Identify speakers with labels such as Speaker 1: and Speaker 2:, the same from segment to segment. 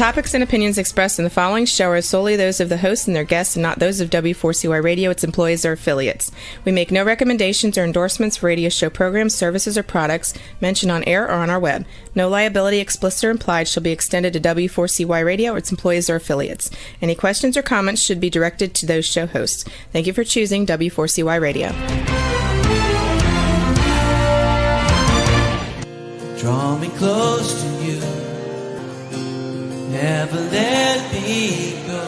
Speaker 1: topics and opinions expressed in the following show are solely those of the hosts and their guests and not those of W4CY Radio, its employees, or affiliates. We make no recommendations or endorsements for radio show programs, services, or products mentioned on air or on our web. No liability, explicit or implied, shall be extended to W4CY Radio or its employees or affiliates. Any questions or comments should be directed to those show hosts. Thank you for choosing W4CY Radio.
Speaker 2: Draw me close to you, never let me go.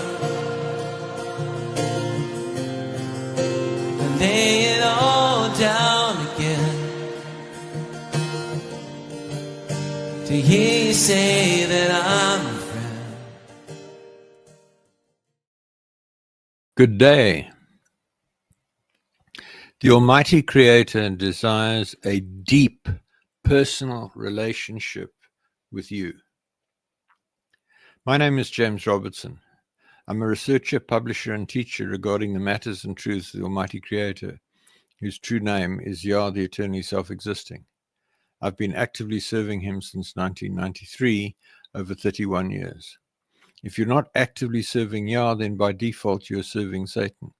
Speaker 2: And lay it all down again, to hear you say that I'm a friend.
Speaker 3: Good day. The Almighty Creator desires a deep personal relationship with you. My name is James Robertson. I'm a researcher, publisher, and teacher regarding the matters and truths of the Almighty Creator, whose true name is Yah, the eternally self-existing. I've been actively serving him since 1993, over 31 years. If you're not actively serving Yah, then by default you're serving Satan.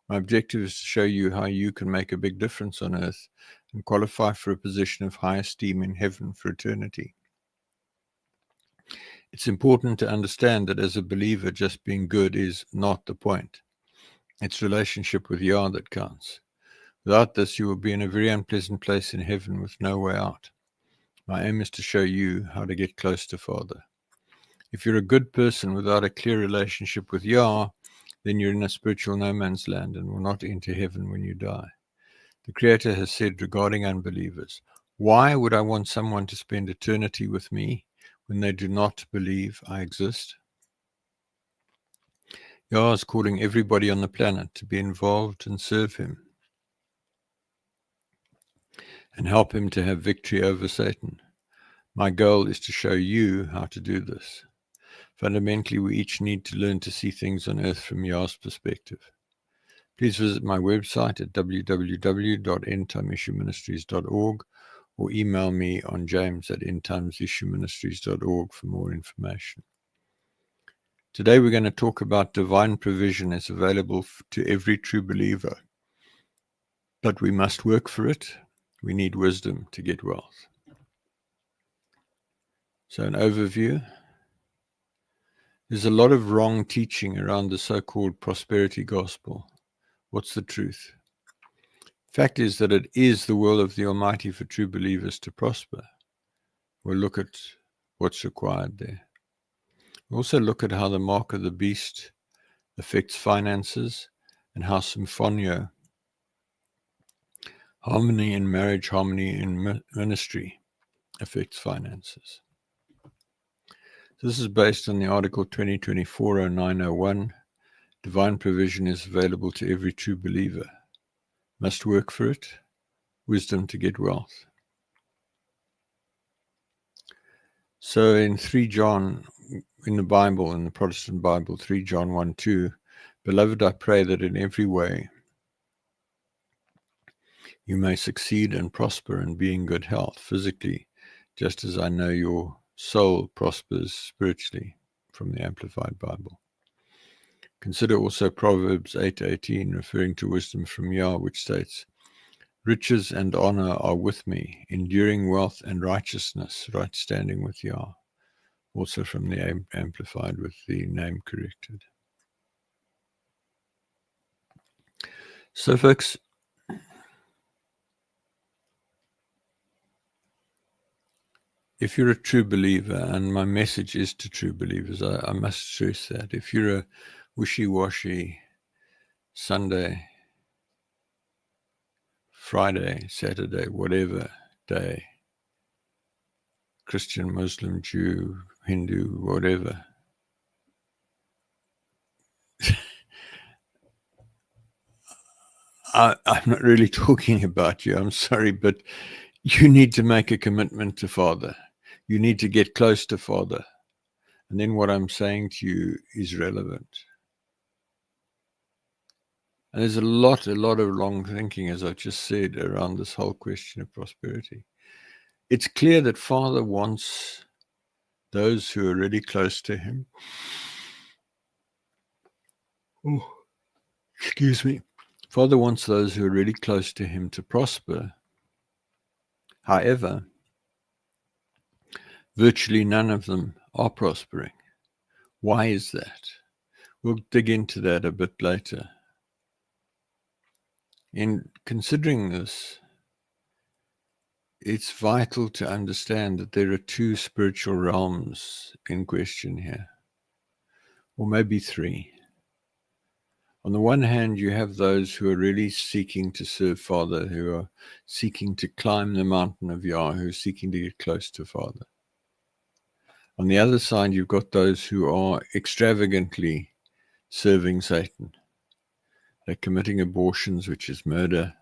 Speaker 3: My objective is to show you how you can make a big difference on earth and qualify for a position of high esteem in heaven for eternity. It's important to understand that as a believer, just being good is not the point. It's relationship with Yah that counts. Without this, you will be in a very unpleasant place in heaven with no way out. My aim is to show you how to get close to Father. If you're a good person without a clear relationship with Yah, then you're in a spiritual no man's land and will not enter heaven when you die. The Creator has said regarding unbelievers, why would I want someone to spend eternity with me when they do not believe I exist? Yah is calling everybody on the planet to be involved and serve him and help him to have victory over Satan. My goal is to show you how to do this. Fundamentally, we each need to learn to see things on earth from Yah's perspective. Please visit my website at www.endtimeissueministries.org or email me on james@endtimesissueministries.org for more information. Today we're going to talk about divine provision is available to every true believer, but we must work for it. We need wisdom to get wealth. So an overview. There's a lot of wrong teaching around the so-called prosperity gospel. What's the truth? Fact is that it is the will of the Almighty for true believers to prosper. We'll look at what's required there. We'll also look at how the mark of the beast affects finances and how symphonio, harmony in marriage, harmony in ministry, affects finances. This is based on the article 2024-0901. Divine provision is available to every true believer. Must work for it. Wisdom to get wealth. So in 3 John, in the Bible, in the Protestant Bible, 3 John 1:2, Beloved, I pray that in every way you may succeed and prosper and be in good health physically, just as I know your soul prospers spiritually, from the Amplified Bible. Consider also Proverbs 8:18, referring to wisdom from Yah, which states, riches and honor are with me, enduring wealth and righteousness, right standing with Yah. Also from the Amplified with the name corrected. So folks, if you're a true believer, and my message is to true believers, I must stress that. If you're a wishy-washy Sunday, Friday, Saturday, whatever day, Christian, Muslim, Jew, Hindu, whatever, I'm not really talking about you, I'm sorry, but you need to make a commitment to Father. You need to get close to Father. And then what I'm saying to you is relevant. And there's a lot of wrong thinking, as I've just said, around this whole question of prosperity. It's clear that Father wants those who are really close to him. Oh, excuse me. Father wants those who are really close to him to prosper. However, virtually none of them are prospering. Why is that? We'll dig into that a bit later. In considering this, it's vital to understand that there are two spiritual realms in question here, or maybe three. On the one hand, you have those who are really seeking to serve Father, who are seeking to climb the mountain of Yah, who are seeking to get close to Father. On the other side, you've got those who are extravagantly serving Satan. They're committing abortions, which is murder.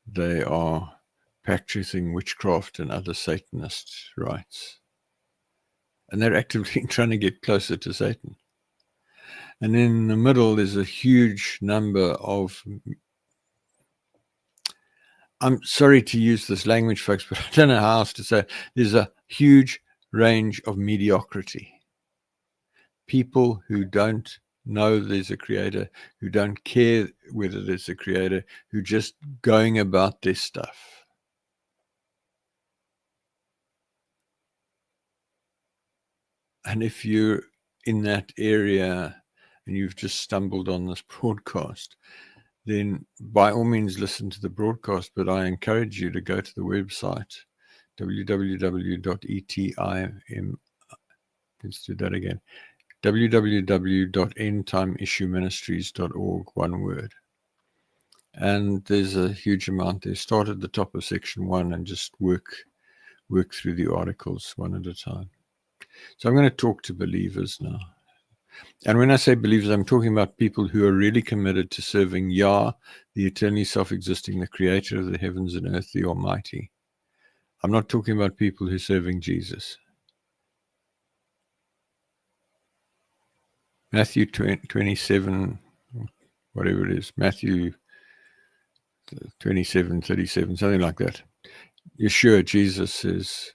Speaker 3: They are practicing witchcraft and other Satanist rites. And they're actively trying to get closer to Satan. And in the middle, there's a huge number of, I'm sorry to use this language, folks, but I don't know how else to say it. There's a huge range of mediocrity. People who don't know there's a creator, who don't care whether there's a creator, who just going about their stuff. And if you're in that area and you've just stumbled on this broadcast, then by all means listen to the broadcast, but I encourage you to go to the website, www.etim, let's do that again, www.endtimeissueministries.org, one word. And there's a huge amount there. Start at the top of section 1 and just work through the articles one at a time. So I'm going to talk to believers now. And when I say believers, I'm talking about people who are really committed to serving Yah, the eternally self-existing, the creator of the heavens and earth, the Almighty. I'm not talking about people who are serving Jesus. Matthew 27, whatever it is, Matthew 27:37, something like that. Yeshua, Jesus says,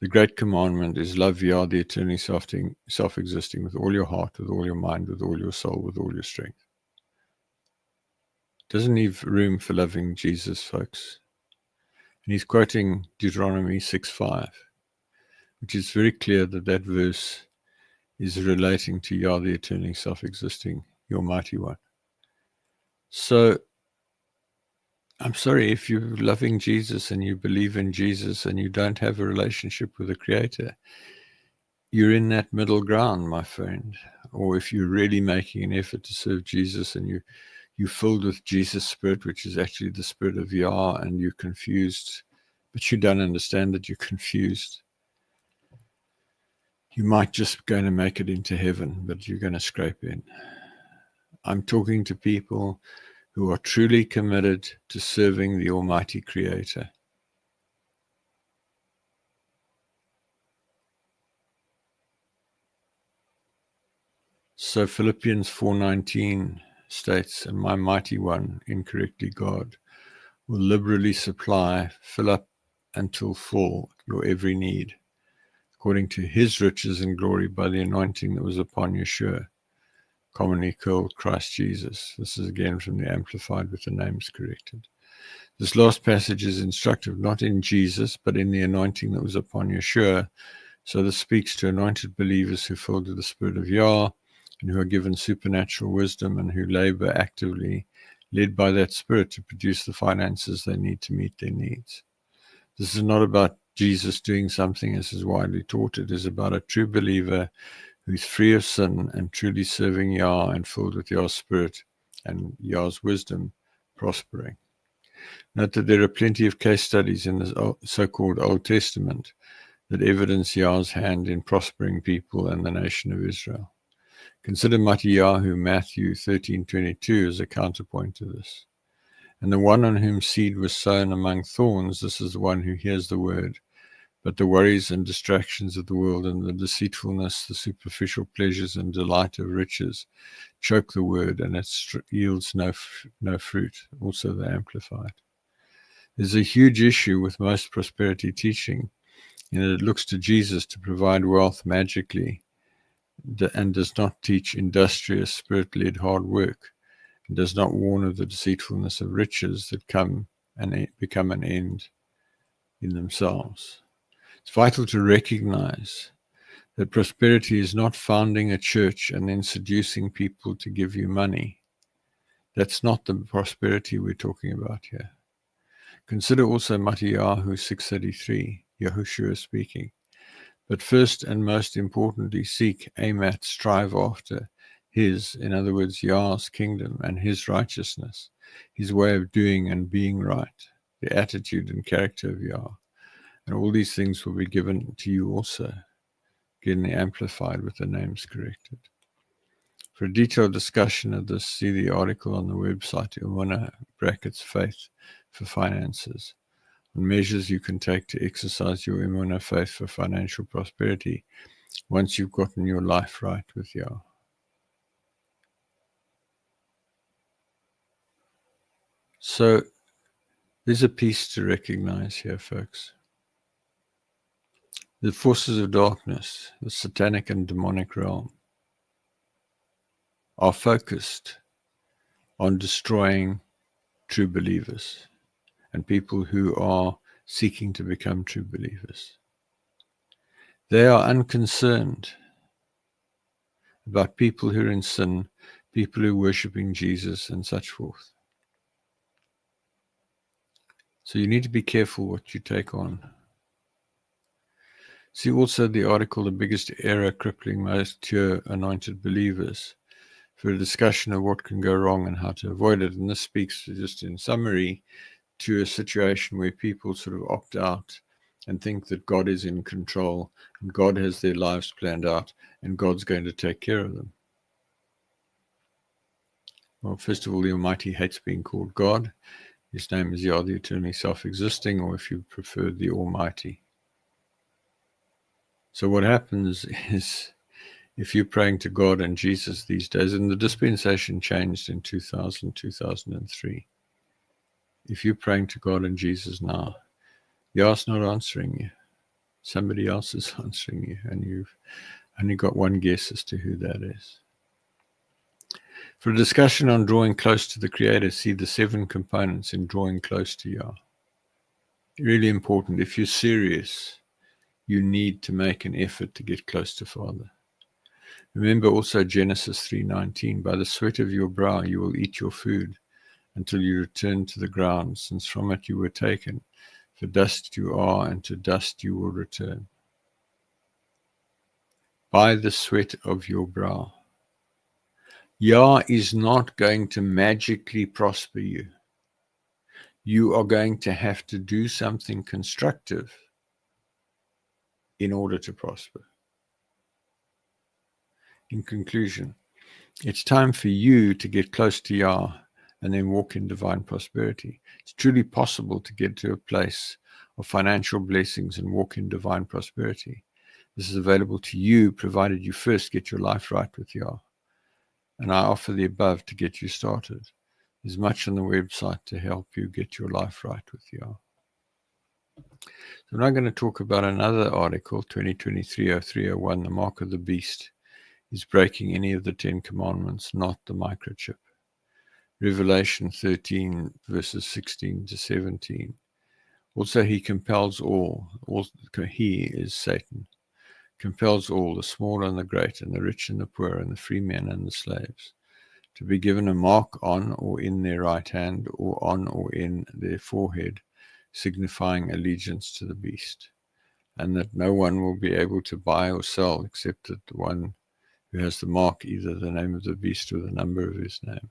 Speaker 3: the great commandment is love Yah, the eternally self-existing, with all your heart, with all your mind, with all your soul, with all your strength. Doesn't leave room for loving Jesus, folks. And he's quoting Deuteronomy 6:5, which is very clear that that verse is relating to Yah, the eternally self-existing, your mighty one. So, I'm sorry, if you're loving Jesus and you believe in Jesus and you don't have a relationship with the Creator, you're in that middle ground, my friend. Or if you're really making an effort to serve Jesus and you're filled with Jesus' Spirit, which is actually the Spirit of Yah, and you're confused, but you don't understand that you're confused, you might just going to make it into heaven, but you're going to scrape in. I'm talking to people who are truly committed to serving the Almighty Creator. So Philippians 4:19 states, and my mighty one, incorrectly God, will liberally supply, fill up until full your every need, according to his riches and glory by the anointing that was upon Yeshua, commonly called Christ Jesus. This is again from the Amplified with the names corrected. This last passage is instructive, not in Jesus, but in the anointing that was upon Yeshua. So this speaks to anointed believers who are filled with the Spirit of Yah and who are given supernatural wisdom and who labor actively, led by that Spirit, to produce the finances they need to meet their needs. This is not about Jesus doing something as is widely taught. It is about a true believer who's free of sin and truly serving Yah and filled with Yah's Spirit and Yah's wisdom, prospering. Note that there are plenty of case studies in the so-called Old Testament that evidence Yah's hand in prospering people and the nation of Israel. Consider Mattiyahu, Matthew 13:22, as a counterpoint to this. And the one on whom seed was sown among thorns, this is the one who hears the word, but the worries and distractions of the world and the deceitfulness, the superficial pleasures and delight of riches choke the word, and it yields no fruit. Also the Amplified. There's a huge issue with most prosperity teaching in that it looks to Jesus to provide wealth magically and does not teach industrious, spirit-led hard work, and does not warn of the deceitfulness of riches that come and become an end in themselves. It's vital to recognize that prosperity is not founding a church and then seducing people to give you money. That's not the prosperity we're talking about here. Consider also Matthew 6:33, Yahushua speaking. But first and most importantly, seek, aim at, strive after his, in other words, Yah's kingdom and his righteousness, his way of doing and being right, the attitude and character of Yah. And all these things will be given to you also, again amplified with the names corrected. For a detailed discussion of this, see the article on the website, Emunah Faith for Finances, on measures you can take to exercise your Emunah faith for financial prosperity once you've gotten your life right with Yah. So there's a piece to recognize here, folks. The forces of darkness, the satanic and demonic realm, are focused on destroying true believers and people who are seeking to become true believers. They are unconcerned about people who are in sin, people who are worshipping Jesus and such forth. So you need to be careful what you take on. See also the article, The Biggest Error Crippling Most Pure Anointed Believers, for a discussion of what can go wrong and how to avoid it. And this speaks, just in summary, to a situation where people sort of opt out and think that God is in control and God has their lives planned out and God's going to take care of them. Well, first of all, the Almighty hates being called God. His name is Yah, the eternally self-existing, or if you prefer, the Almighty. So what happens is, if you're praying to God and Jesus these days, and the dispensation changed in 2003, if you're praying to God and Jesus now, Yah's not answering you. Somebody else is answering you, and you've only got one guess as to who that is. For a discussion on drawing close to the Creator, see the 7 components in drawing close to Yah. Really important. If you're serious, you need to make an effort to get close to Father. Remember also Genesis 3:19, by the sweat of your brow you will eat your food until you return to the ground, since from it you were taken. For dust you are, and to dust you will return. By the sweat of your brow. Yah is not going to magically prosper you. You are going to have to do something constructive in order to prosper. In conclusion, it's time for you to get close to Yah and then walk in divine prosperity. It's truly possible to get to a place of financial blessings and walk in divine prosperity. This is available to you, provided you first get your life right with Yah. And I offer the above to get you started. There's much on the website to help you get your life right with Yah. So I'm now going to talk about another article, 2023-0301, the mark of the beast is breaking any of the 10 commandments, not the microchip. Revelation 13, verses 16 to 17. Also, he compels all, he is Satan, compels all, the small and the great, and the rich and the poor, and the free men and the slaves, to be given a mark on or in their right hand, or on or in their forehead, signifying allegiance to the beast, and that no one will be able to buy or sell except that the one who has the mark, either the name of the beast or the number of his name.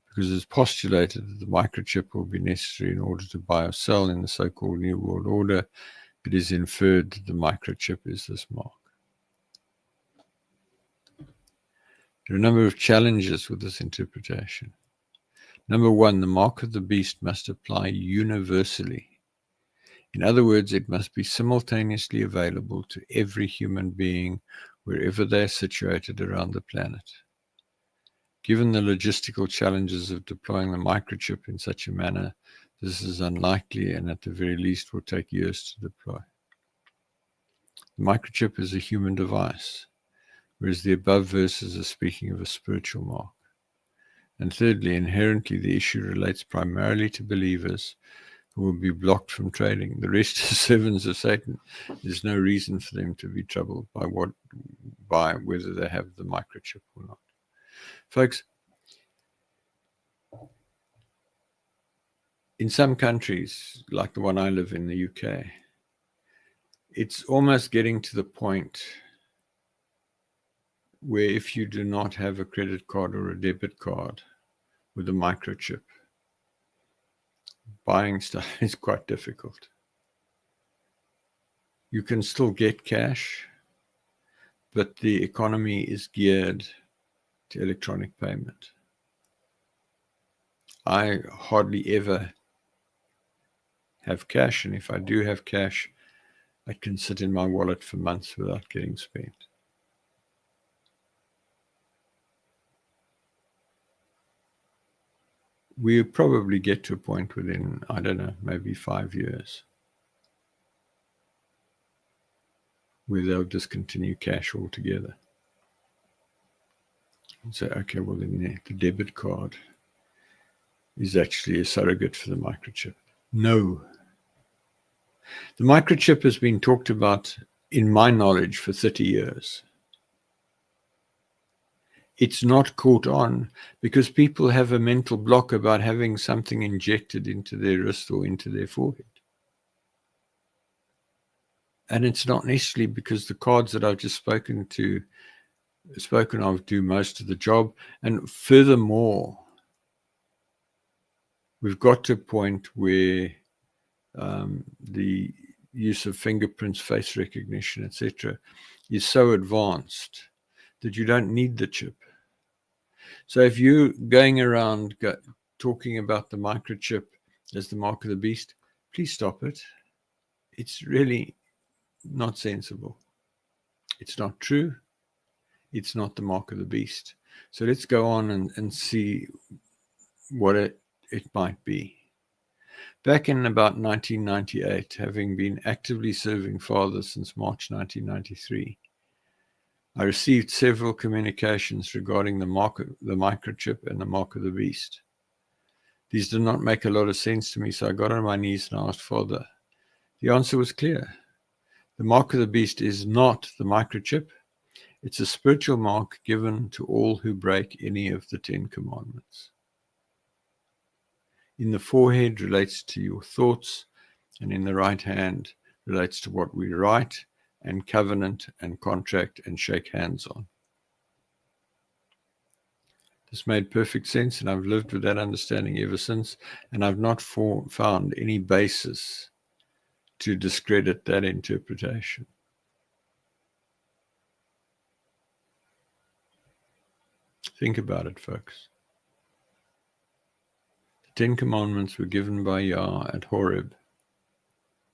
Speaker 3: Because it's postulated that the microchip will be necessary in order to buy or sell in the so-called New World Order, it is inferred that the microchip is this mark. There are a number of challenges with this interpretation. Number one, the mark of the beast must apply universally. In other words, it must be simultaneously available to every human being wherever they are situated around the planet. Given the logistical challenges of deploying the microchip in such a manner, this is unlikely and at the very least will take years to deploy. The microchip is a human device, whereas the above verses are speaking of a spiritual mark. And thirdly, inherently, the issue relates primarily to believers who will be blocked from trading. The rest are servants of Satan. There's no reason for them to be troubled by whether they have the microchip or not. Folks, in some countries, like the one I live in, the UK, it's almost getting to the point where if you do not have a credit card or a debit card with a microchip, buying stuff is quite difficult. You can still get cash, but the economy is geared to electronic payment. I hardly ever have cash, and if I do have cash, it can sit in my wallet for months without getting spent. We'll probably get to a point within, I don't know, maybe 5 years, where they'll discontinue cash altogether. And say, okay, well, then the debit card is actually a surrogate for the microchip. No. The microchip has been talked about, in my knowledge, for 30 years. It's not caught on because people have a mental block about having something injected into their wrist or into their forehead. And it's not necessarily because the cards that I've just spoken of do most of the job. And furthermore, we've got to a point where the use of fingerprints, face recognition, etc., is so advanced that you don't need the chip. So if you're going around talking about the microchip as the mark of the beast, please stop it. It's really not sensible. It's not true. It's not the mark of the beast. So let's go on and see what it might be. Back in about 1998, having been actively serving fathers since March 1993, I received several communications regarding the microchip and the mark of the beast. These did not make a lot of sense to me, so I got on my knees and asked Father. The answer was clear. The mark of the beast is not the microchip. It's a spiritual mark given to all who break any of the 10 commandments. In the forehead relates to your thoughts, and in the right hand relates to what we write and covenant and contract and shake hands on. This made perfect sense, and I've lived with that understanding ever since, and I've not found any basis to discredit that interpretation. Think about it, folks. The 10 Commandments were given by Yah at Horeb,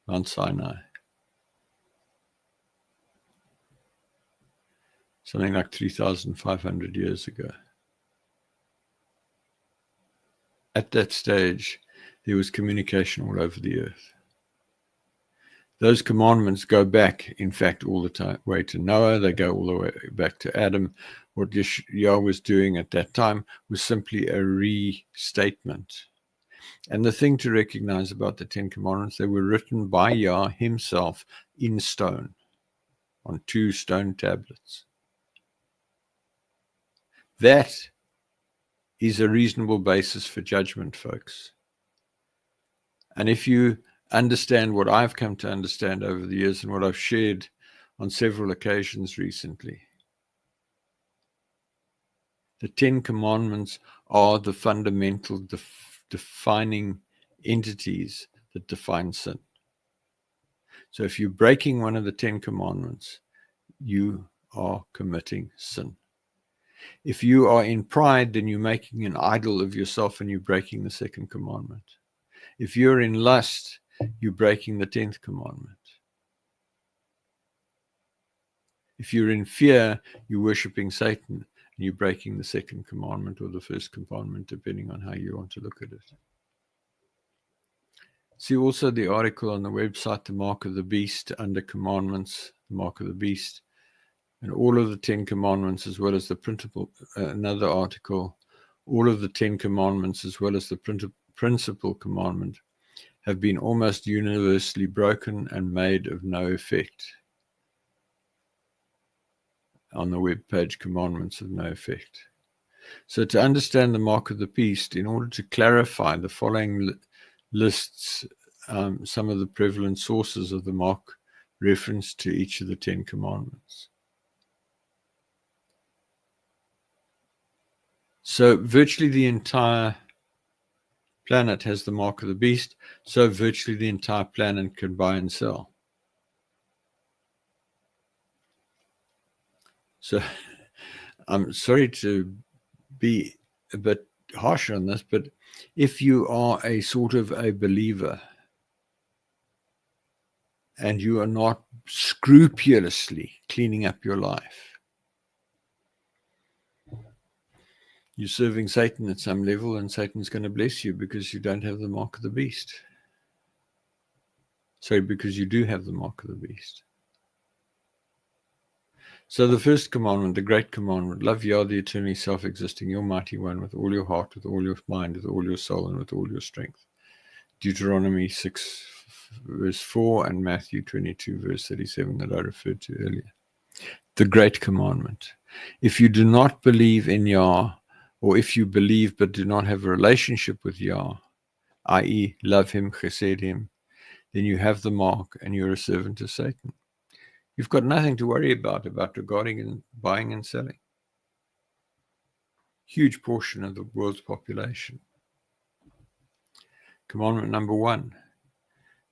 Speaker 3: Mount Sinai. Something like 3,500 years ago. At that stage, there was communication all over the earth. Those commandments go back, in fact, all the way to Noah. They go all the way back to Adam. What Yah was doing at that time was simply a restatement. And the thing to recognize about the 10 Commandments, they were written by Yah himself in stone, on 2 stone tablets. That is a reasonable basis for judgment, folks. And if you understand what I've come to understand over the years and what I've shared on several occasions recently, the 10 Commandments are the fundamental defining entities that define sin. So if you're breaking one of the 10 Commandments, you are committing sin. If you are in pride, then you're making an idol of yourself and you're breaking the 2nd commandment. If you're in lust, you're breaking the 10th commandment. If you're in fear, you're worshiping Satan and you're breaking the 2nd commandment or the 1st commandment, depending on how you want to look at it. See also the article on the website, The Mark of the Beast, under Commandments, the mark of the beast. And all of the 10 commandments, as well as the another article, all of the 10 commandments, as well as the principal commandment, have been almost universally broken and made of no effect. On the web page, commandments of no effect. So to understand the mark of the beast, in order to clarify, the following lists some of the prevalent sources of the mark reference to each of the 10 commandments. So virtually the entire planet has the mark of the beast, so virtually the entire planet can buy and sell. So I'm sorry to be a bit harsh on this, but if you are a sort of a believer and you are not scrupulously cleaning up your life, you're serving Satan at some level, and Satan's going to bless you because you don't have the mark of the beast. Sorry, because you do have the mark of the beast. So the first commandment, the great commandment, love Yah, the eternally self-existing, your mighty one, with all your heart, with all your mind, with all your soul, and with all your strength. Deuteronomy 6, verse 4, and Matthew 22, verse 37, that I referred to earlier. The great commandment. If you do not believe in Yah, or if you believe but do not have a relationship with Yah, i.e. love him, chesed him, then you have the mark and you're a servant of Satan. You've got nothing to worry about regarding and buying and selling. Huge portion of the world's population. Commandment number 1.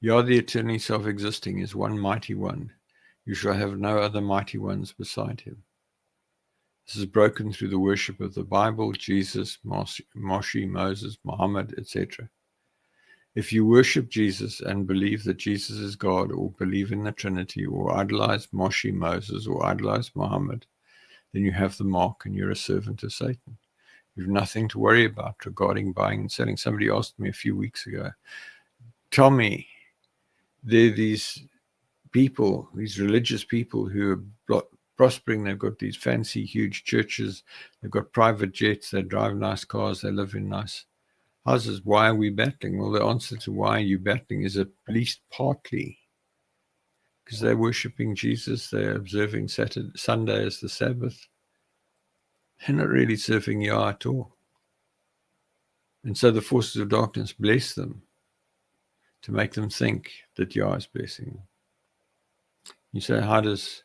Speaker 3: Yah, the eternally self-existing, is one mighty one. You shall have no other mighty ones beside him. This is broken through the worship of the Bible, Jesus, Moshe, Moses, Muhammad, etc. If you worship Jesus and believe that Jesus is God, or believe in the Trinity, or idolize Moshe, Moses, or idolize Muhammad, then you have the mark and you're a servant of Satan. You have nothing to worry about regarding buying and selling. Somebody asked me a few weeks ago, tell me, there are these people, these religious people who are prospering. They've got these fancy, huge churches. They've got private jets. They drive nice cars. They live in nice houses. Why are we battling? Well, the answer to why you're battling is at least partly because they're worshiping Jesus. They're observing Sunday as the Sabbath. They're not really serving Yah at all. And so the forces of darkness bless them to make them think that Yah is blessing them. You say, how does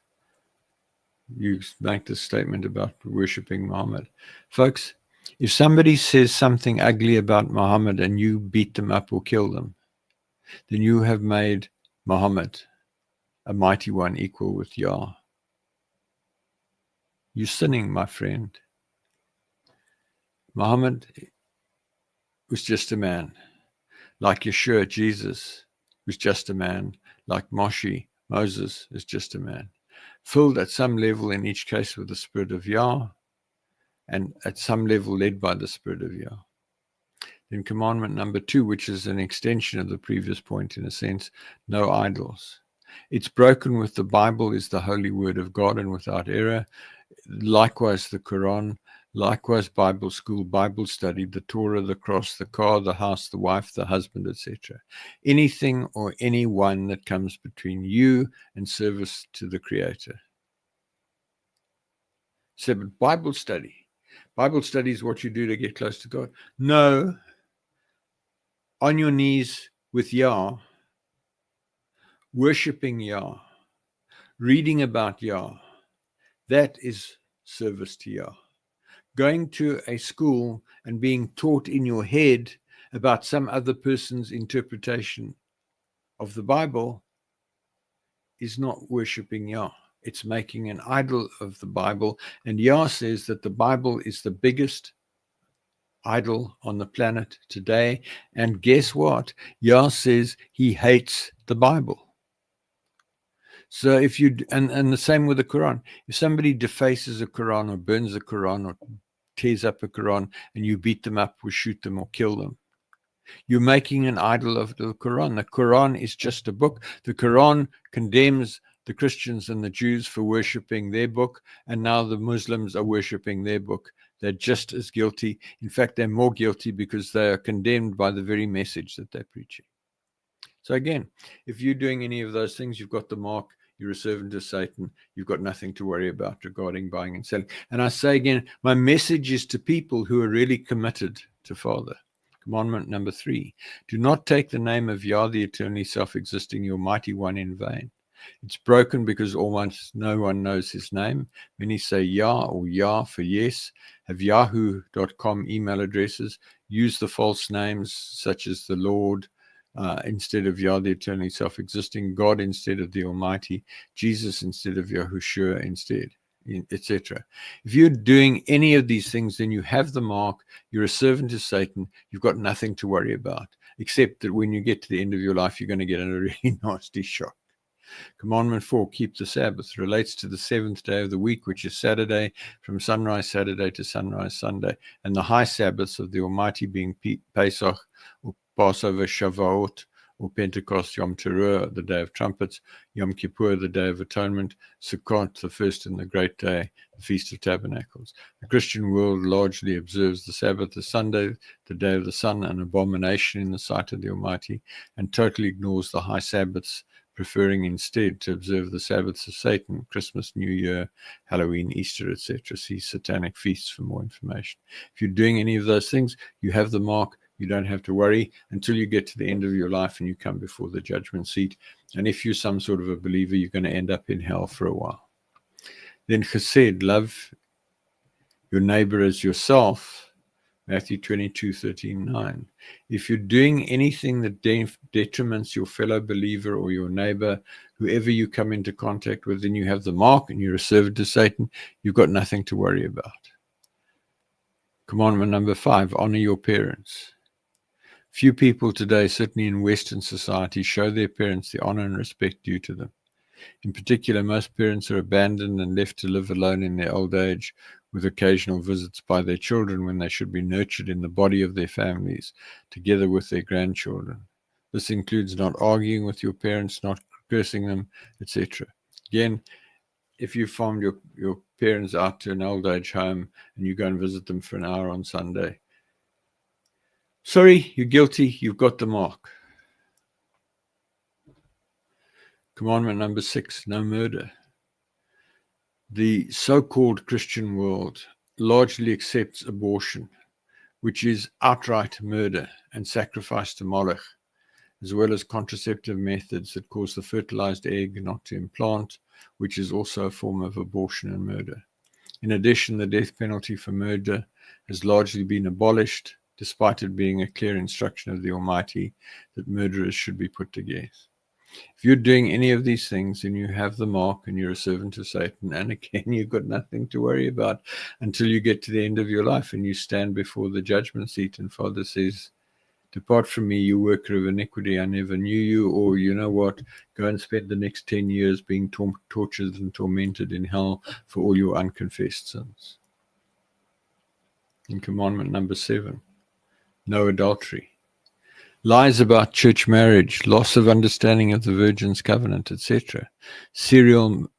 Speaker 3: you make this statement about worshipping Muhammad? Folks, if somebody says something ugly about Muhammad and you beat them up or kill them, then you have made Muhammad a mighty one equal with Yah. You're sinning, my friend. Muhammad was just a man. Like Yeshua, Jesus, was just a man. Like Moshe, Moses, is just a man. Filled at some level in each case with the Spirit of Yah, and at some level led by the Spirit of Yah. Then commandment number 2, which is an extension of the previous point in a sense, no idols. It's broken with the Bible is the holy word of God and without error. Likewise the Quran, likewise Bible school, Bible study, the Torah, the cross, the car, the house, the wife, the husband, etc. Anything or anyone that comes between you and service to the Creator. So, but Bible study is what you do to get close to God. No, on your knees with Yah, worshiping Yah, reading about Yah, that is service to Yah. Going to a school and being taught in your head about some other person's interpretation of the Bible is not worshiping Yah. It's making an idol of the Bible. And Yah says that the Bible is the biggest idol on the planet today. And guess what? Yah says he hates the Bible. So if you, and the same with the Quran, if somebody defaces a Quran or burns a Quran or tears up a Quran and you beat them up or shoot them or kill them, you're making an idol of the Quran. The Quran is just a book. The Quran condemns the Christians and the Jews for worshipping their book, and now the Muslims are worshipping their book. They're just as guilty. In fact, they're more guilty because they are condemned by the very message that they're preaching. So again, if you're doing any of those things, you've got the mark, you're a servant of Satan, you've got nothing to worry about regarding buying and selling. And I say again, my message is to people who are really committed to Father. Commandment number 3, do not take the name of Yah, the eternally self-existing, your mighty one, in vain. It's broken because almost no one knows his name. Many say Yah or Yah for yes, have yahoo.com email addresses, use the false names such as the Lord instead of Yah, the eternally self-existing, God instead of the Almighty, Jesus instead of Yahushua instead, etc. If you're doing any of these things, then you have the mark, you're a servant of Satan, you've got nothing to worry about, except that when you get to the end of your life, you're going to get a really nasty shock. Commandment 4, keep the Sabbath, relates to the seventh day of the week, which is Saturday, from sunrise Saturday to sunrise Sunday, and the high Sabbaths of the Almighty being Pesach, or Passover, Shavuot, or Pentecost, Yom Teruah, the Day of Trumpets, Yom Kippur, the Day of Atonement, Sukkot, the first and the great day, the Feast of Tabernacles. The Christian world largely observes the Sabbath, the Sunday, the Day of the Sun, an abomination in the sight of the Almighty, and totally ignores the high Sabbaths, preferring instead to observe the Sabbaths of Satan, Christmas, New Year, Halloween, Easter, etc. See Satanic Feasts for more information. If you're doing any of those things, you have the mark. You don't have to worry until you get to the end of your life and you come before the judgment seat. And if you're some sort of a believer, you're going to end up in hell for a while. Then chesed, love your neighbor as yourself. Matthew 22:13-9. If you're doing anything that detriments your fellow believer or your neighbor, whoever you come into contact with, then you have the mark and you're a servant to Satan, you've got nothing to worry about. Commandment number 5, honor your parents. Few people today, certainly in Western society, show their parents the honor and respect due to them. In particular, most parents are abandoned and left to live alone in their old age, with occasional visits by their children when they should be nurtured in the body of their families, together with their grandchildren. This includes not arguing with your parents, not cursing them, etc. Again, if you farmed your parents out to an old age home and you go and visit them for an hour on Sunday, sorry, you're guilty, you've got the mark. Commandment number 6, no murder. The so-called Christian world largely accepts abortion, which is outright murder and sacrifice to Moloch, as well as contraceptive methods that cause the fertilized egg not to implant, which is also a form of abortion and murder. In addition, the death penalty for murder has largely been abolished, despite it being a clear instruction of the Almighty that murderers should be put to death. If you're doing any of these things, then you have the mark and you're a servant of Satan. And again, you've got nothing to worry about until you get to the end of your life and you stand before the judgment seat. And Father says, depart from me, you worker of iniquity. I never knew you. Or you know what? Go and spend the next 10 years being tortured and tormented in hell for all your unconfessed sins. In commandment number 7, no adultery. Lies about church marriage, loss of understanding of the Virgin's covenant, etc. Serial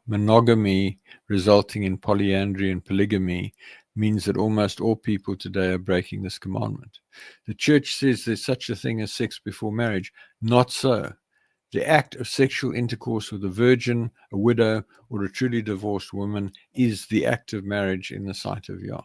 Speaker 3: monogamy resulting in polyandry and polygamy means that almost all people today are breaking this commandment. The church says there's such a thing as sex before marriage. Not so. The act of sexual intercourse with a virgin, a widow, or a truly divorced woman is the act of marriage in the sight of Yah.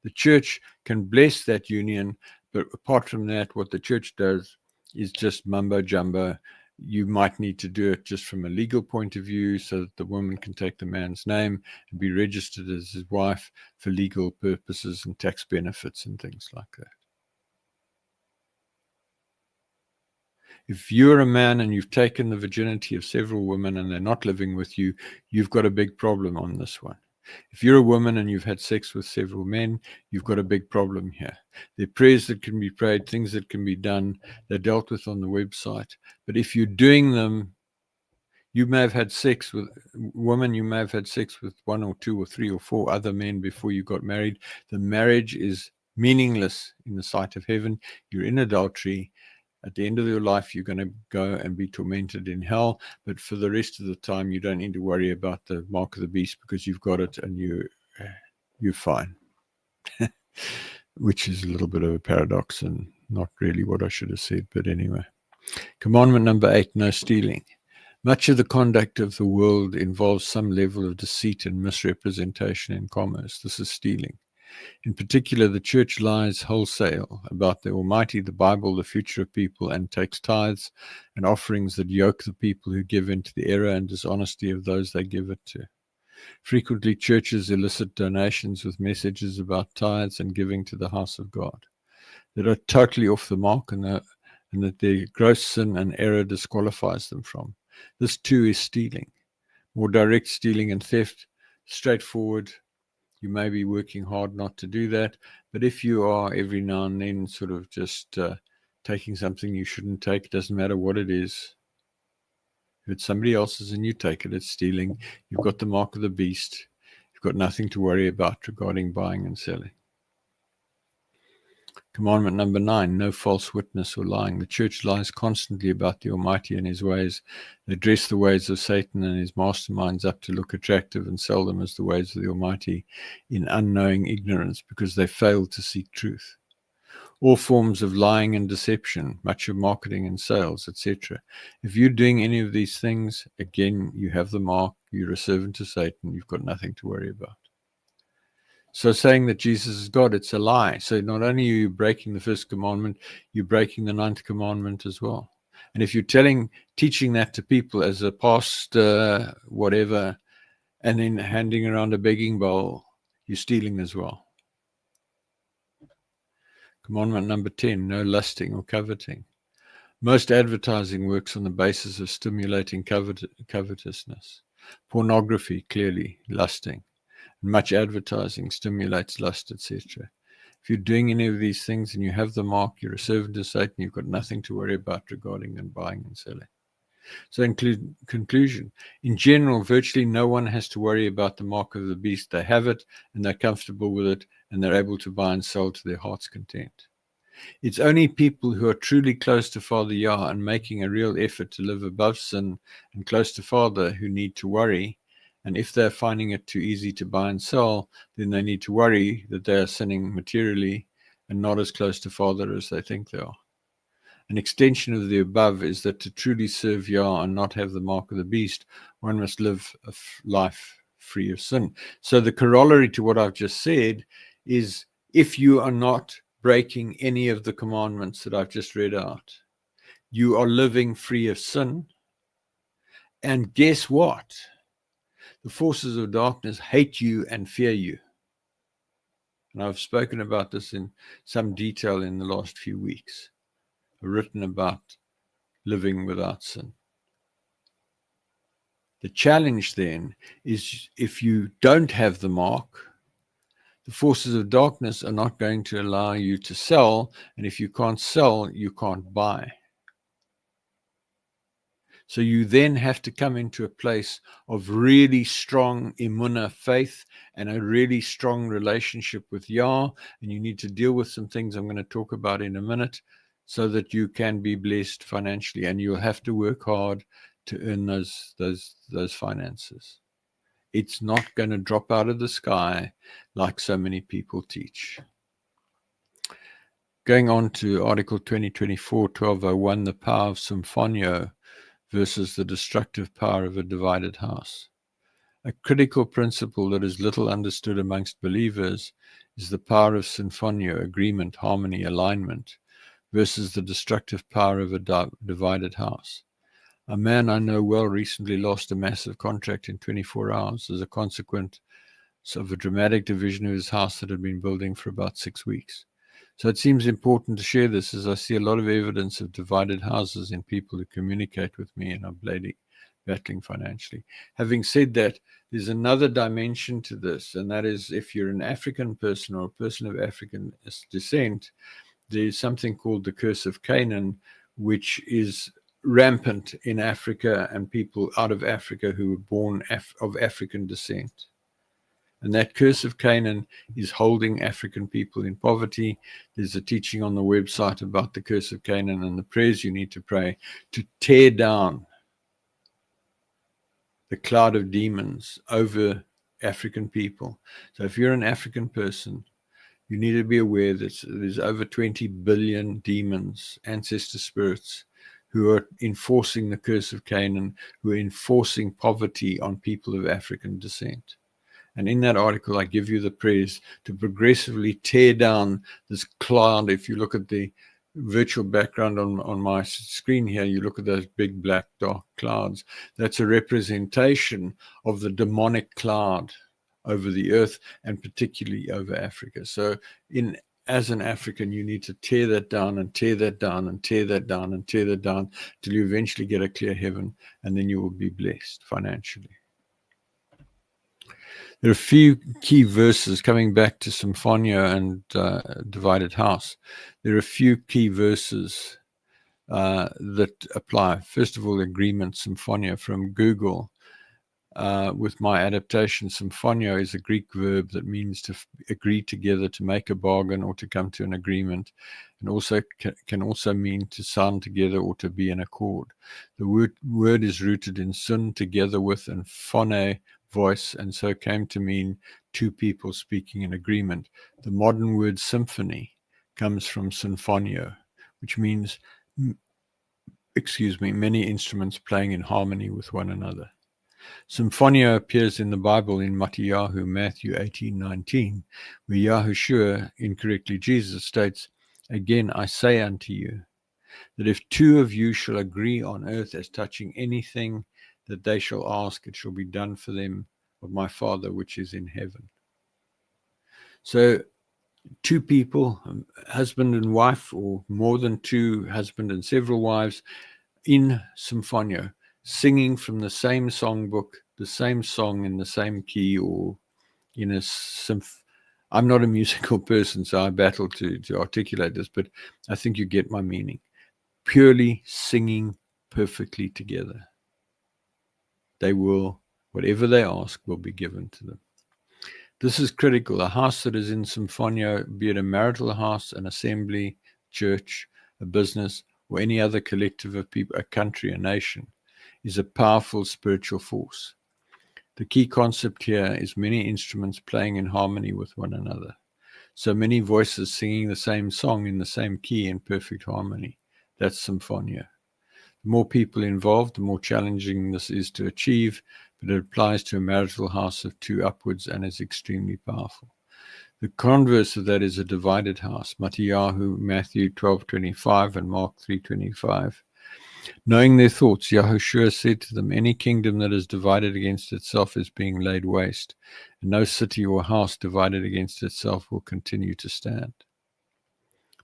Speaker 3: The church can bless that union, but apart from that, what the church does is just mumbo jumbo. You might need to do it just from a legal point of view so that the woman can take the man's name and be registered as his wife for legal purposes and tax benefits and things like that. If you're a man and you've taken the virginity of several women and they're not living with you, you've got a big problem on this one. If you're a woman and you've had sex with several men, you've got a big problem here. There are prayers that can be prayed, things that can be done. They're dealt with on the website. But if you're doing them, you may have had sex with women, you may have had sex with 1 or 2 or 3 or 4 other men before you got married. The marriage is meaningless in the sight of heaven. You're in adultery. At the end of your life, you're going to go and be tormented in hell. But for the rest of the time, you don't need to worry about the mark of the beast because you've got it and you're fine. Which is a little bit of a paradox and not really what I should have said. But anyway. Commandment number 8, no stealing. Much of the conduct of the world involves some level of deceit and misrepresentation in commerce. This is stealing. In particular, the church lies wholesale about the Almighty, the Bible, the future of people, and takes tithes and offerings that yoke the people who give into the error and dishonesty of those they give it to. Frequently, churches elicit donations with messages about tithes and giving to the house of God that are totally off the mark and that their gross sin and error disqualifies them from. This too is stealing. More direct stealing and theft, straightforward. You may be working hard not to do that, but if you are every now and then sort of just taking something you shouldn't take, doesn't matter what it is. If it's somebody else's and you take it, it's stealing. You've got the mark of the beast. You've got nothing to worry about regarding buying and selling. Commandment number 9, no false witness or lying. The church lies constantly about the Almighty and his ways. They dress the ways of Satan and his masterminds up to look attractive and sell them as the ways of the Almighty in unknowing ignorance because they fail to seek truth. All forms of lying and deception, much of marketing and sales, etc. If you're doing any of these things, again, you have the mark, you're a servant to Satan, you've got nothing to worry about. So saying that Jesus is God, it's a lie. So not only are you breaking the first commandment, you're breaking the 9th commandment as well. And if you're teaching that to people as a pastor, whatever, and then handing around a begging bowl, you're stealing as well. Commandment number 10, no lusting or coveting. Most advertising works on the basis of stimulating covetousness. Pornography, clearly, lusting. Much advertising stimulates lust, etc. If you're doing any of these things and you have the mark, you're a servant to Satan, you've got nothing to worry about regarding and buying and selling. So in conclusion, in general, virtually no one has to worry about the mark of the beast. They have it and they're comfortable with it and they're able to buy and sell to their heart's content. It's only people who are truly close to Father Yah and making a real effort to live above sin and close to Father who need to worry. And if they're finding it too easy to buy and sell, then they need to worry that they are sinning materially and not as close to Father as they think they are. An extension of the above is that to truly serve Yah and not have the mark of the beast, one must live a life free of sin. So the corollary to what I've just said is if you are not breaking any of the commandments that I've just read out, you are living free of sin. And guess what? The forces of darkness hate you and fear you. And I've spoken about this in some detail in the last few weeks. I've written about living without sin. The challenge then is if you don't have the mark, the forces of darkness are not going to allow you to sell. And if you can't sell, you can't buy. So you then have to come into a place of really strong emunah faith and a really strong relationship with Yah. And you need to deal with some things I'm going to talk about in a minute so that you can be blessed financially. And you'll have to work hard to earn those finances. It's not going to drop out of the sky like so many people teach. Going on to Article 2024-1201, the power of symphonio versus the destructive power of a divided house. A critical principle that is little understood amongst believers is the power of symphonio, agreement, harmony, alignment, versus the destructive power of a divided house. A man I know well recently lost a massive contract in 24 hours as a consequence of a dramatic division of his house that had been building for about 6 weeks. So it seems important to share this as I see a lot of evidence of divided houses in people who communicate with me and are battling financially. Having said that, there's another dimension to this, and that is if you're an African person or a person of African descent, there's something called the curse of Canaan, which is rampant in Africa and people out of Africa who were born of African descent. And that curse of Canaan is holding African people in poverty. There's a teaching on the website about the curse of Canaan and the prayers you need to pray to tear down the cloud of demons over African people. So if you're an African person, you need to be aware that there's over 20 billion demons, ancestor spirits, who are enforcing the curse of Canaan, who are enforcing poverty on people of African descent. And in that article, I give you the prayers to progressively tear down this cloud. If you look at the virtual background on my screen here, you look at those big black dark clouds. That's a representation of the demonic cloud over the earth, and particularly over Africa. So as an African, you need to tear that down and tear that down and tear that down and tear that down till you eventually get a clear heaven, and then you will be blessed financially. There are a few key verses coming back to Symphonia and Divided House. There are a few key verses that apply. First of all, agreement, Symphonia from Google. With my adaptation, Symphonia is a Greek verb that means to agree together, to make a bargain, or to come to an agreement, and also can also mean to sound together or to be in accord. The word is rooted in sun, together with, and phone, voice, and so came to mean two people speaking in agreement. The modern word symphony comes from sinfonio, which means, many instruments playing in harmony with one another. Symphonia appears in the Bible in Matthew 18:19, where Yahushua, incorrectly Jesus, states, "Again I say unto you, that if two of you shall agree on earth as touching anything that they shall ask, it shall be done for them of my Father which is in heaven." So two people, husband and wife, or more than two, husband and several wives, in Symphonia, singing from the same songbook, the same song in the same key, or in a I'm not a musical person, so I battle to articulate this, but I think you get my meaning. Purely singing perfectly together. They will, whatever they ask, will be given to them. This is critical. A house that is in Symphonia, be it a marital house, an assembly, church, a business, or any other collective of people, a country, a nation, is a powerful spiritual force. The key concept here is many instruments playing in harmony with one another. So many voices singing the same song in the same key in perfect harmony. That's Symphonia. The more people involved, the more challenging this is to achieve, but it applies to a marital house of two upwards and is extremely powerful. The converse of that is a divided house. Matthew 12:25 and Mark 3:25. Knowing their thoughts, Yahushua said to them, "Any kingdom that is divided against itself is being laid waste, and no city or house divided against itself will continue to stand."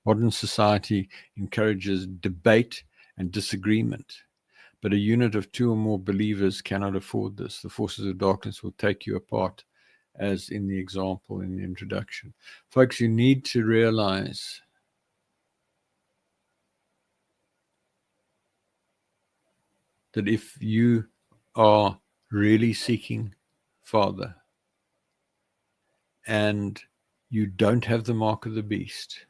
Speaker 3: Modern society encourages debate and disagreement, but a unit of two or more believers cannot afford this. The forces of darkness will take you apart, as in the example in the introduction. Folks, you need to realize that if you are really seeking Father and you don't have the mark of the beast,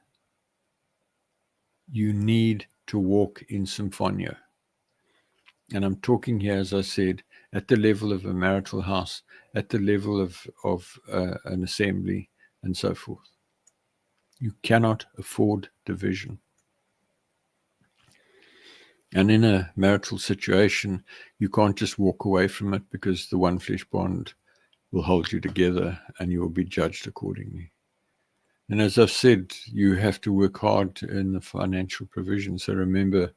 Speaker 3: you need to walk in Symphonia. And I'm talking here, as I said, at the level of a marital house, at the level of an assembly, and so forth. You cannot afford division. And in a marital situation, you can't just walk away from it, because the one flesh bond will hold you together and you will be judged accordingly. And as I've said, you have to work hard in the financial provision. So remember,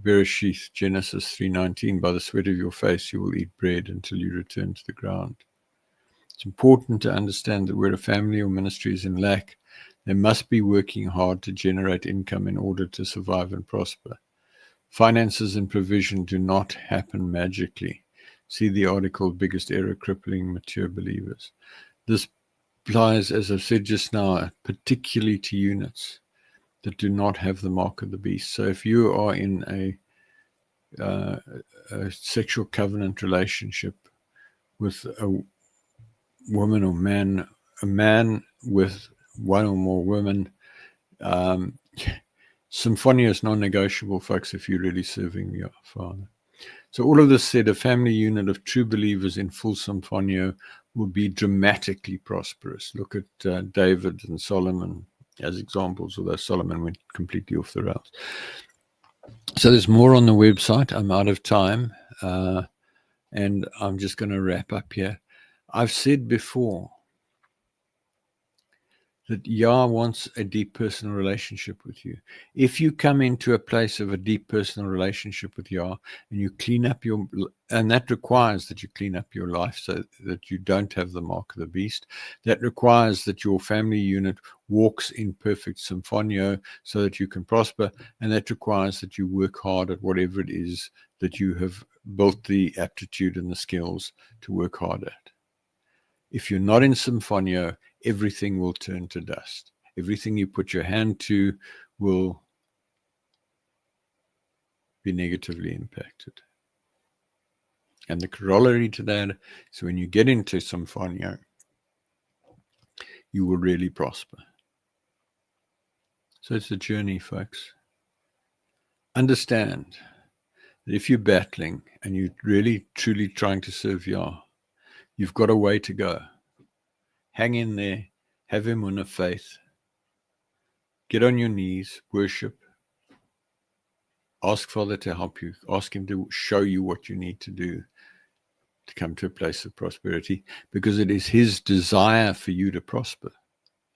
Speaker 3: Bereshith, Genesis 3:19, by the sweat of your face you will eat bread until you return to the ground. It's important to understand that where a family or ministry is in lack, they must be working hard to generate income in order to survive and prosper. Finances and provision do not happen magically. See the article, Biggest Error Crippling Mature Believers. This applies, as I've said just now, particularly to units that do not have the mark of the beast. So if you are in a sexual covenant relationship with woman or man, a man with one or more women. Symphonia is non-negotiable, folks, if you're really serving your Father. So all of this said, a family unit of true believers in full Symphonia will be dramatically prosperous. Look at David and Solomon as examples, although Solomon went completely off the rails. So there's more on the website. I'm out of time, and I'm just going to wrap up here. I've said before that Yah wants a deep personal relationship with you. If you come into a place of a deep personal relationship with Yah and you clean up and that requires that you clean up your life so that you don't have the mark of the beast. That requires that your family unit walks in perfect symphonio so that you can prosper. And that requires that you work hard at whatever it is that you have built the aptitude and the skills to work hard at. If you're not in symphonio, everything will turn to dust. Everything you put your hand to will be negatively impacted. And the corollary to that is when you get into symphonio, you will really prosper. So it's a journey, folks. Understand that if you're battling and you're really, truly trying to serve Yah, you've got a way to go. Hang in there, have emunah faith, get on your knees, worship, ask Father to help you, ask Him to show you what you need to do to come to a place of prosperity, because it is His desire for you to prosper.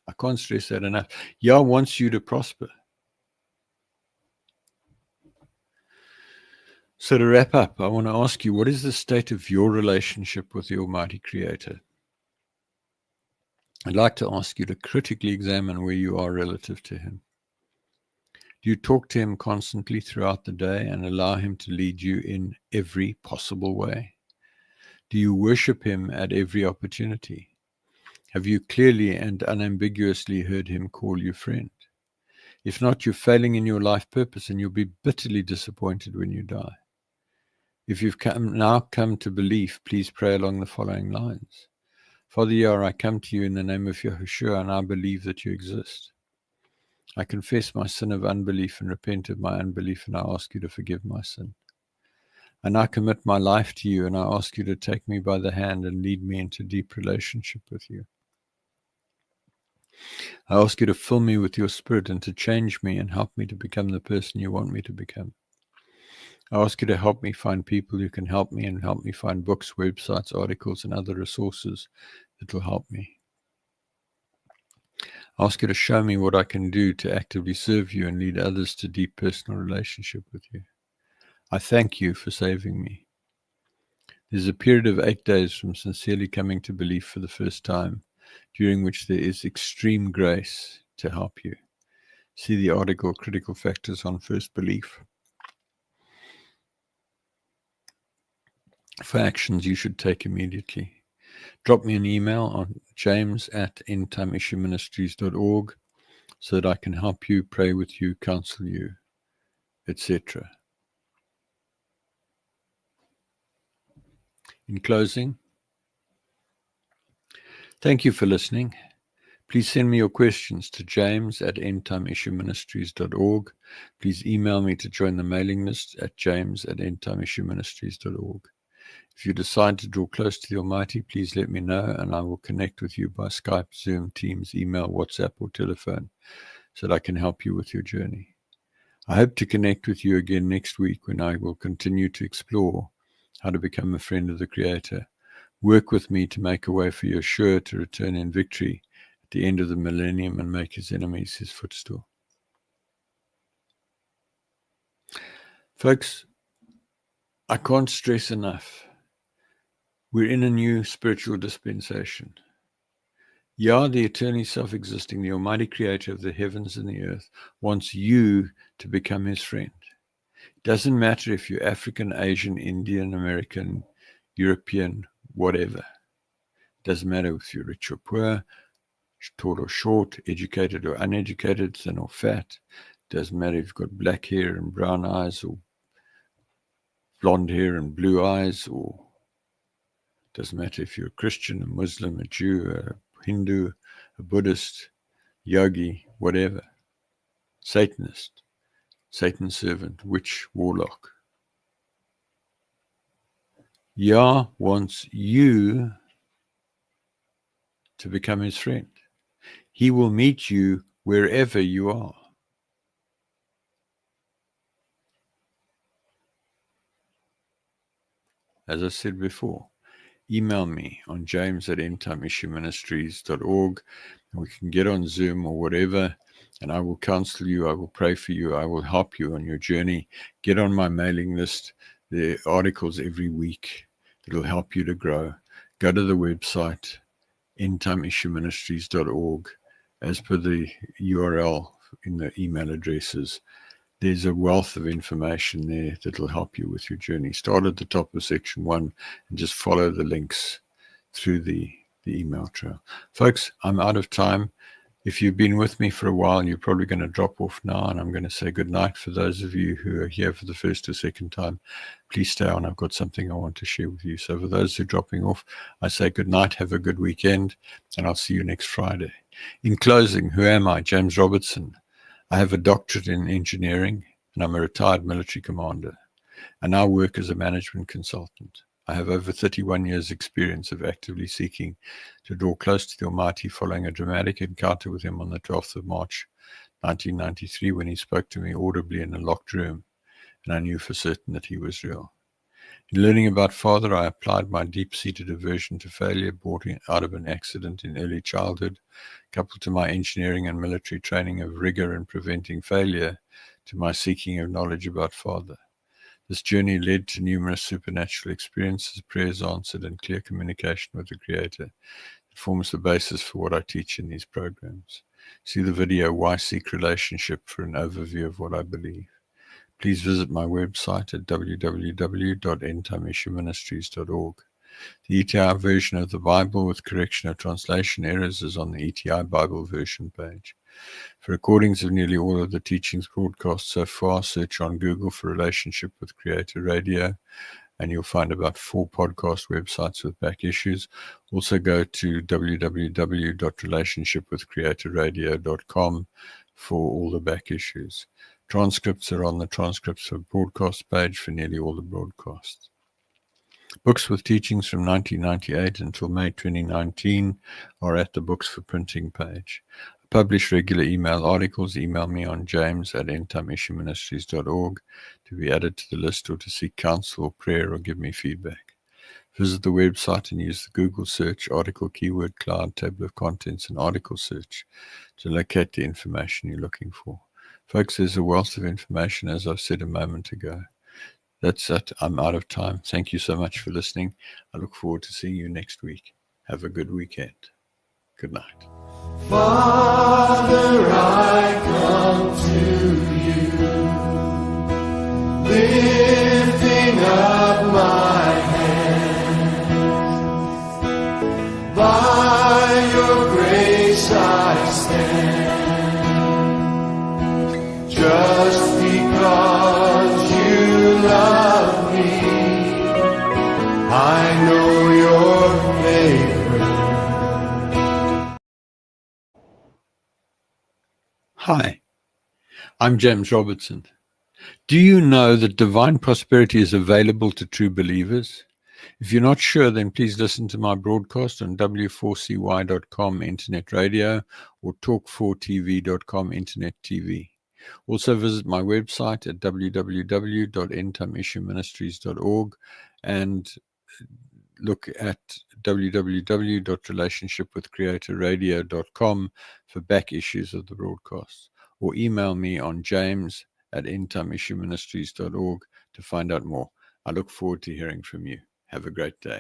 Speaker 3: I can't stress that enough. Yah wants you to prosper. So to wrap up, I want to ask you, what is the state of your relationship with the Almighty Creator? I'd like to ask you to critically examine where you are relative to Him. Do you talk to Him constantly throughout the day and allow Him to lead you in every possible way? Do you worship Him at every opportunity? Have you clearly and unambiguously heard Him call you friend? If not, you're failing in your life purpose and you'll be bitterly disappointed when you die. If you've now come to belief, please pray along the following lines. Father Yah, I come to you in the name of Yahushua, and I believe that you exist. I confess my sin of unbelief and repent of my unbelief, and I ask you to forgive my sin. And I commit my life to you, and I ask you to take me by the hand and lead me into deep relationship with you. I ask you to fill me with your spirit and to change me and help me to become the person you want me to become. I ask you to help me find people who can help me and help me find books, websites, articles, and other resources that will help me. I ask you to show me what I can do to actively serve you and lead others to deep personal relationship with you. I thank you for saving me. There's a period of 8 days from sincerely coming to belief for the first time, during which there is extreme grace to help you. See the article, Critical Factors on First Belief. For actions you should take immediately. Drop me an email on james@endtimeissueministries.org so that I can help you, pray with you, counsel you, etc. In closing, thank you for listening. Please send me your questions to james@endtimeissueministries.org. Please email me to join the mailing list at james@endtimeissueministries.org. If you decide to draw close to the Almighty, please let me know, and I will connect with you by Skype, Zoom, Teams, email, WhatsApp, or telephone so that I can help you with your journey. I hope to connect with you again next week when I will continue to explore how to become a friend of the Creator. Work with me to make a way for Yeshua to return in victory at the end of the millennium and make his enemies his footstool. Folks, I can't stress enough. We're in a new spiritual dispensation. Yah, the eternally self-existing, the Almighty Creator of the heavens and the earth, wants you to become his friend. It doesn't matter if you're African, Asian, Indian, American, European, whatever. It doesn't matter if you're rich or poor, tall or short, educated or uneducated, thin or fat. It doesn't matter if you've got black hair and brown eyes or blonde hair and blue eyes or Doesn't matter if you're a Christian, a Muslim, a Jew, a Hindu, a Buddhist, yogi, whatever, Satanist, Satan's servant, witch, warlock. Yah wants you to become his friend. He will meet you wherever you are. As I said before, email me on james@endtimeissueministries.org, and we can get on Zoom or whatever, and I will counsel you, I will pray for you, I will help you on your journey. Get on my mailing list. There are articles every week that will help you to grow. Go to the website, endtimeissueministries.org, as per the URL in the email addresses. There's a wealth of information there that will help you with your journey. Start at the top of section 1 and just follow the links through the email trail. Folks, I'm out of time. If you've been with me for a while, you're probably going to drop off now, and I'm going to say good night. For those of you who are here for the first or second time, please stay on. I've got something I want to share with you. So for those who are dropping off, I say good night, have a good weekend, and I'll see you next Friday. In closing, who am I? James Robertson. I have a doctorate in engineering, and I'm a retired military commander. I now work as a management consultant. I have over 31 years' experience of actively seeking to draw close to the Almighty, following a dramatic encounter with him on the 12th of March, 1993, when he spoke to me audibly in a locked room, and I knew for certain that he was real. In learning about Father, I applied my deep-seated aversion to failure, brought out of an accident in early childhood, coupled to my engineering and military training of rigor in preventing failure, to my seeking of knowledge about Father. This journey led to numerous supernatural experiences, prayers answered, and clear communication with the Creator. It forms the basis for what I teach in these programs. See the video, Why Seek Relationship, for an overview of what I believe. Please visit my website at www.endtimeissueministries.org. The ETI version of the Bible with correction of translation errors is on the ETI Bible version page. For recordings of nearly all of the teachings broadcast so far, search on Google for Relationship with Creator Radio, and you'll find about 4 podcast websites with back issues. Also go to www.relationshipwithcreatorradio.com for all the back issues. Transcripts are on the transcripts of broadcast page for nearly all the broadcasts. Books with teachings from 1998 until May 2019 are at the Books for Printing page. I publish regular email articles. Email me on james@endtimeissueministries.org to be added to the list, or to seek counsel or prayer or give me feedback. Visit the website and use the Google search, article keyword cloud, table of contents, and article search to locate the information you're looking for. Folks, there's a wealth of information, as I said a moment ago. That's it. I'm out of time. Thank you so much for listening. I look forward to seeing you next week. Have a good weekend. Good night.
Speaker 2: Father, I come to you, lifting up my hands. By your grace I stand, just because you love me. I know your favor.
Speaker 3: Hi, I'm James Robertson. Do you know that divine prosperity is available to true believers? If you're not sure, then please listen to my broadcast on w4cy.com internet radio or talk4tv.com internet TV. Also visit my website at www.endtimeissueministries.org and look at www.relationshipwithcreatorradio.com for back issues of the broadcasts, or email me on james@endtimeissueministries.org to find out more. I look forward to hearing from you. Have a great day.